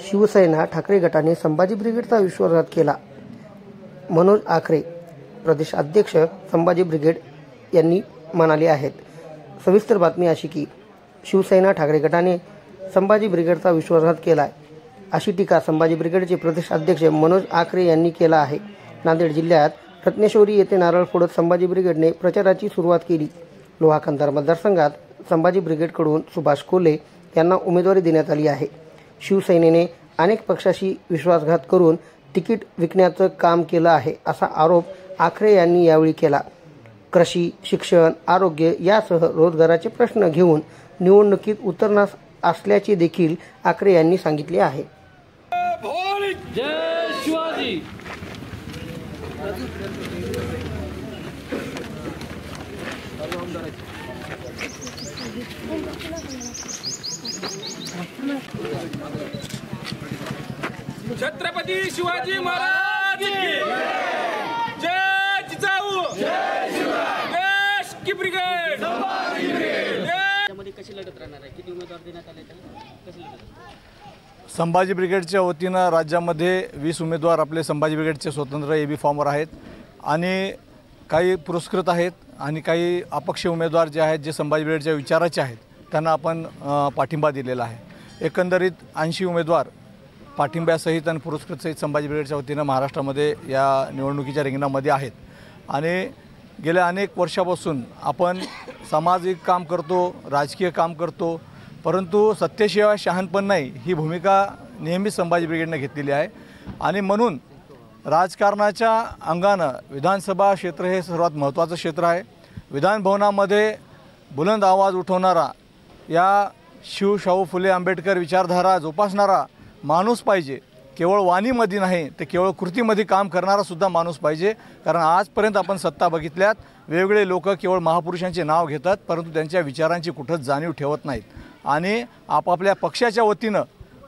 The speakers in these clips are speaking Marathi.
शिवसेना ठाकरे गटाने संभाजी ब्रिगेडचा विश्वासघात केला. मनोज आखरे प्रदेश अध्यक्ष संभाजी ब्रिगेड यांनी म्हणाले आहेत. सविस्तर बातमी अशी की शिवसेना ठाकरे गटाने संभाजी ब्रिगेडचा विश्वासघात केला आहे अशी टीका संभाजी ब्रिगेडचे प्रदेश अध्यक्ष मनोज आखरे यांनी केला आहे. नांदेड जिल्ह्यात रत्नेश्वरी येथे नारळ फोडत संभाजी ब्रिगेडने प्रचाराची सुरुवात केली. लोहा कंधार मतदारसंघात संभाजी ब्रिगेडकडून सुभाष कोल्हे यांना उमेदवारी देण्यात आली आहे. शिवसेनेने अनेक पक्षाशी विश्वासघात करून तिकीट विकण्याचं काम केलं आहे असा आरोप आखरे यांनी यावेळी केला. कृषी, शिक्षण, आरोग्य यासह रोजगाराचे प्रश्न घेऊन निवडणुकीत उतरणार असल्याचे देखील आखरे यांनी सांगितले आहे. जय शिवाजी. छत्रपती शिवाजी महाराज की जय. जिजाऊ जय. देश की ब्रिगेड. त्यामध्ये कशी लढत राहणार आहे? किती उमेदवार देण्यात आले? कशी लढत? संभाजी ब्रिगेडच्या वतीनं राज्यामध्ये 20 उमेदवार आपले संभाजी ब्रिगेडचे स्वतंत्र एबी फॉर्मवर आहेत आणि काही पुरस्कृत आहेत आणि काही अपक्ष उमेदवार जे आहेत जे संभाजी ब्रिगेडच्या विचाराचे आहेत त्यांना आपण पाठिंबा दिलेला आहे. एकंदरीत 80 उमेदवार पाठिंब्यासहित आणि पुरस्कृतसहित संभाजी ब्रिगेडच्या वतीनं महाराष्ट्रामध्ये या निवडणुकीच्या रिंगणामध्ये आहेत. आणि गेल्या अनेक वर्षापासून आपण सामाजिक काम करतो, राजकीय काम करतो, परंतु सत्तेशिवाय शहाणपण नाही ही भूमिका नेहमीच संभाजी ब्रिगेडने घेतलेली आहे. आणि म्हणून राजकारणाच्या अंगानं विधानसभा क्षेत्र हे सर्वात महत्त्वाचं क्षेत्र आहे. विधानभवनामध्ये बुलंद आवाज उठवणारा या शाहू फुले आंबेडकर विचारधारा जोपासणारा माणूस पाहिजे. केवळ वाणीमध्ये नाही तर केवळ कृतीमध्ये काम करणारा सुद्धा माणूस पाहिजे. कारण आजपर्यंत आपण सत्ता बघितल्यात वेगवेगळे लोक केवळ महापुरुषांचे नाव घेतात परंतु त्यांच्या विचारांची कुठंच जाणीव ठेवत नाहीत आणि आपापल्या पक्षाच्या वतीनं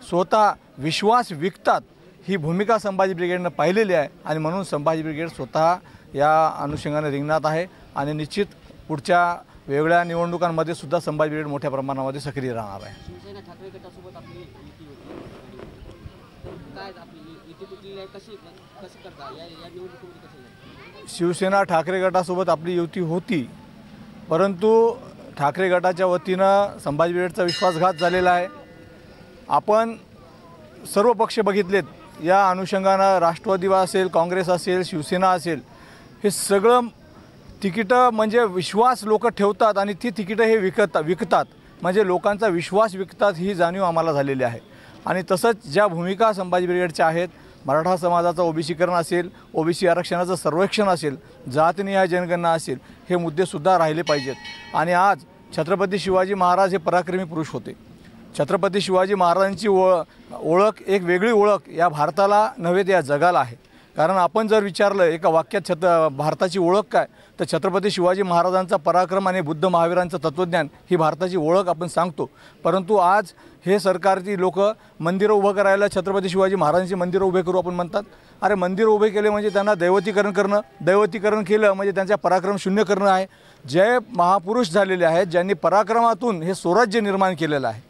स्वतः विश्वास विकतात. ही भूमिका संभाजी ब्रिगेडनं पाहिलेली आहे आणि म्हणून संभाजी ब्रिगेड स्वतः या अनुषंगाने रिंगणात आहे आणि निश्चित पुढच्या वेगळ्या निवडणुकांमध्ये सुद्धा संभाजी ब्रिगेड मोठ्या प्रमाणामध्ये सक्रिय राहणार आहे. शिवसेना ठाकरे गटासोबत आपली युती होती. काय आपली युती तुटलेली आहे? कशी करता या निवडणुकीमध्ये कशी? शिवसेना ठाकरे गटासोबत आपली युती होती परंतु ठाकरे गटाच्या वतीनं संभाजी ब्रिगेडचा विश्वासघात झालेला आहे. आपण सर्व पक्ष बघितलेत या अनुषंगानं राष्ट्रवादी असेल, काँग्रेस असेल, शिवसेना असेल, हे सगळं तिकीटं म्हणजे विश्वास लोक ठेवतात आणि ती तिकीटं हे विकतात म्हणजे लोकांचा विश्वास विकतात ही जाणीव आम्हाला झालेली आहे. आणि तसंच ज्या भूमिका संभाजी ब्रिगेडच्या आहेत, मराठा समाजाचं ओबीसीकरण असेल, ओबीसी आरक्षणाचं सर्वेक्षण असेल, जातनिहाय जनगणना असेल, हे मुद्देसुद्धा राहिले पाहिजेत. आणि आज छत्रपती शिवाजी महाराज हे पराक्रमी पुरुष होते. छत्रपती शिवाजी महाराजांची ओळख एक वेगळी ओळख या भारताला नव्हे तर या जगाला आहे. कारण आपण जर विचारलं एका वाक्यात भारताची ओळख काय तर छत्रपती शिवाजी महाराजांचा पराक्रम आणि बुद्ध महावीरांचं तत्त्वज्ञान ही भारताची ओळख आपण सांगतो. परंतु आज हे सरकारची लोक मंदिरं उभं करायला छत्रपती शिवाजी महाराजांची मंदिरं उभे करू आपण म्हणतात. अरे मंदिरं उभे केले म्हणजे त्यांना दैवतीकरण केलं म्हणजे त्यांचा पराक्रम शून्य करणं आहे. जे महापुरुष झालेले आहेत ज्यांनी पराक्रमातून हे स्वराज्य निर्माण केलेलं आहे,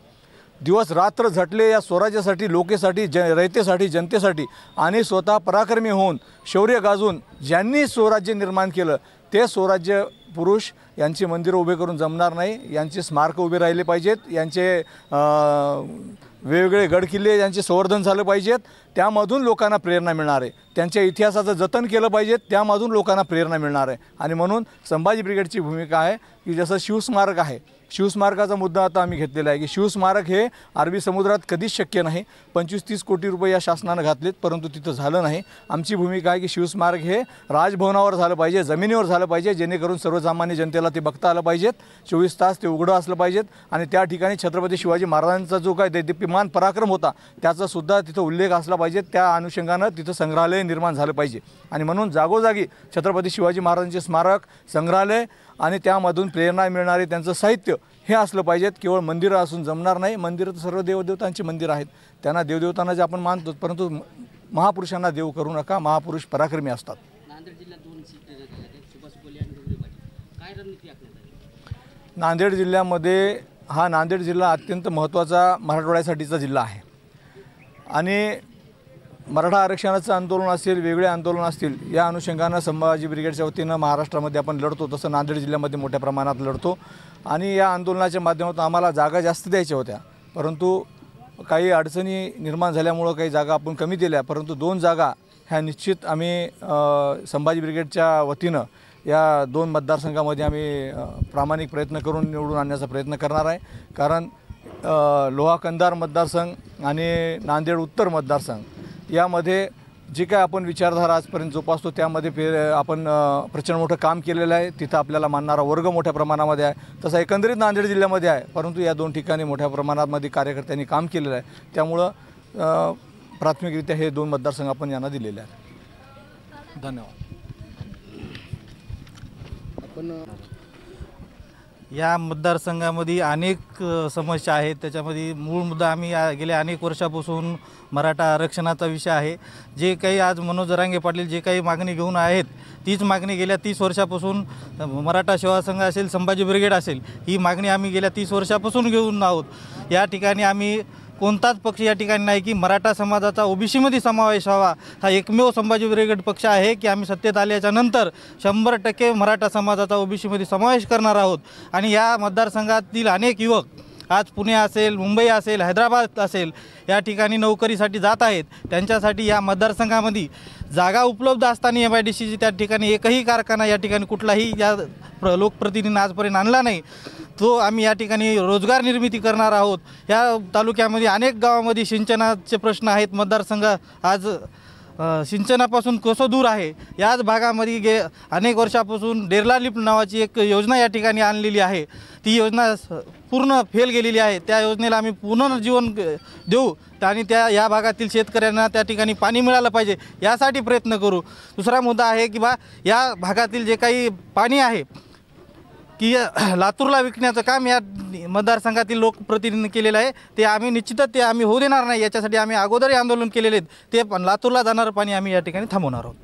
दिवस रात्र झटले या स्वराज्यासाठी, लोकेसाठी, रयतेसाठी, जनतेसाठी आणि स्वतः पराक्रमी होऊन शौर्य गाजून ज्यांनी स्वराज्य निर्माण केलं ते स्वराज्य पुरुष यांची मंदिरं उभे करून जमणार नाही. यांचे स्मारक उभे राहिले पाहिजेत, यांचे वेगवेगळे गडकिल्ले यांचे संवर्धन झालं पाहिजेत, त्यामधून लोकांना प्रेरणा मिळणार आहे. त्यांच्या इतिहासाचं जतन केलं पाहिजे, त्यामधून लोकांना प्रेरणा मिळणार आहे. आणि म्हणून संभाजी ब्रिगेडची भूमिका आहे की जसं शिवस्मारक आहे, शिवस्मारकाचा मुद्दा आता आम्ही घेतलेला आहे की शिवस्मारक हे अरबी समुद्रात कधीच शक्य नाही. 25-30 कोटी रुपये या शासनानं घातलेत परंतु तिथं झालं नाही. आमची भूमिका आहे की शिवस्मारक हे राजभवनावर झालं पाहिजे, जमिनीवर झालं पाहिजे, जेणेकरून सर्वसामान्य जनतेला ते बघता आलं पाहिजेत. 24 तास ते उघडं असलं पाहिजेत आणि त्या ठिकाणी छत्रपती शिवाजी महाराजांचा जो काय दैदिप्यमान पराक्रम होता त्याचासुद्धा तिथं उल्लेख असला पाहिजे. त्या अनुषंगानं तिथं संग्रहालय निर्माण झालं पाहिजे. आणि म्हणून जागोजागी छत्रपती शिवाजी महाराजांचे स्मारक, संग्रहालय आणि त्यामधून प्रेरणा मिळणारे त्यांचं साहित्य हे असलं पाहिजेत. केवळ मंदिरं असून जमणार नाही. मंदिरं तर सर्व देवदेवतांची मंदिरं आहेत, त्यांना देवदेवतांना जे आपण मानतो, परंतु महापुरुषांना देव करू नका. महापुरुष पराक्रमी असतात. नांदेड जिल्ह्यात 2 सीट देण्यात आल्या, सुभाष कोल्हे आणि ढवळे पाटील. काय रणनीती आखण्यात आली? नांदेड जिल्ह्यामध्ये नांदेड जिल्हा अत्यंत महत्त्वाचा मराठवाड्यासाठीचा जिल्हा आहे आणि मराठा आरक्षणाचं आंदोलन असेल, वेगळे आंदोलन असतील, या अनुषंगानं संभाजी ब्रिगेडच्या वतीनं महाराष्ट्रामध्ये आपण लढतो, तसं नांदेड जिल्ह्यामध्ये मोठ्या प्रमाणात लढतो. आणि या आंदोलनाच्या माध्यमातून आम्हाला जागा जास्त द्यायच्या होत्या, परंतु काही अडचणी निर्माण झाल्यामुळं काही जागा आपण कमी दिल्या, परंतु 2 जागा ह्या निश्चित आम्ही संभाजी ब्रिगेडच्या वतीनं या 2 मतदारसंघामध्ये आम्ही प्रामाणिक प्रयत्न करून निवडून आणण्याचा प्रयत्न करणार आहे. कारण लोहा कंधार मतदारसंघ आणि नांदेड उत्तर मतदारसंघ यामध्ये जी काय आपण विचारधारा आजपर्यंत जोपासतो त्यामध्ये आपण प्रचंड मोठं काम केलेलं आहे. तिथं आपल्याला मानणारा वर्ग मोठ्या प्रमाणामध्ये आहे. तसा एकंदरीत नांदेड जिल्ह्यामध्ये आहे, परंतु या 2 ठिकाणी मोठ्या प्रमाणामध्ये कार्यकर्त्यांनी काम केलेलं आहे. त्यामुळं प्राथमिकरित्या हे 2 मतदारसंघ आपण यांना दिलेले आहेत. धन्यवाद. या मतदारसंघामध्ये अनेक समस्या आहेत. त्याच्यामध्ये मूळ मुद्दा आम्ही गेल्या अनेक वर्षापासून मराठा आरक्षणाचा विषय आहे. जे काही आज मनोज जरांगे पाटील जे काही मागणी घेऊन आहेत, तीच मागणी गेल्या 30 वर्षापासून मराठा सेवा संघ असेल, संभाजी ब्रिगेड असेल, ही मागणी आम्ही गेल्या 30 वर्षापासून घेऊन आहोत. या ठिकाणी आम्ही कोणताच पक्ष या ठिकाणी नाही की मराठा समाजाचा ओबीसीमध्ये समावेश व्हावा. हा एकमेव संभाजी ब्रिगेड पक्ष आहे की आम्ही सत्तेत आल्याच्या नंतर 100% मराठा समाजाचा ओबीसीमध्ये समावेश करणार आहोत. आणि या मतदारसंघातील अनेक युवक आज पुणे असेल, मुंबई असेल, हैदराबाद असेल, या ठिकाणी नोकरीसाठी जात आहेत. त्यांच्यासाठी या मतदारसंघामध्ये जागा उपलब्ध असताना MIDCची त्या ठिकाणी एकही कारखाना या ठिकाणी कुठलाही या लोकप्रतिनिधींनी आजपर्यंत आणला नाही. तो आम्ही या ठिकाणी रोजगार निर्मिती करणार आहोत. या तालुक्यामध्ये अनेक गावामध्ये सिंचनाचे प्रश्न आहेत. मतदारसंघ आज सिंचनापासून कसं दूर आहे. याच भागामध्ये अनेक वर्षापासून डेरला लिफ्ट नावाची एक योजना या ठिकाणी आणलेली आहे. ती योजना पूर्ण फेल गेलेली आहे. त्या योजनेला आम्ही पुनर्जीवन देऊ आणि या भागातील शेतकऱ्यांना त्या ठिकाणी पाणी मिळालं पाहिजे यासाठी प्रयत्न करू. दुसरा मुद्दा आहे की या भागातील जे काही पाणी आहे की लातूरला विकण्याचं काम या मतदारसंघातील लोकप्रतिनिधींनी केलेलं आहे. ते आम्ही निश्चितच होऊ देणार नाही. याच्यासाठी आम्ही अगोदरही आंदोलन केलेले आहेत. ते पण लातूरला जाणारं पाणी आम्ही या ठिकाणी थांबवणार आहोत.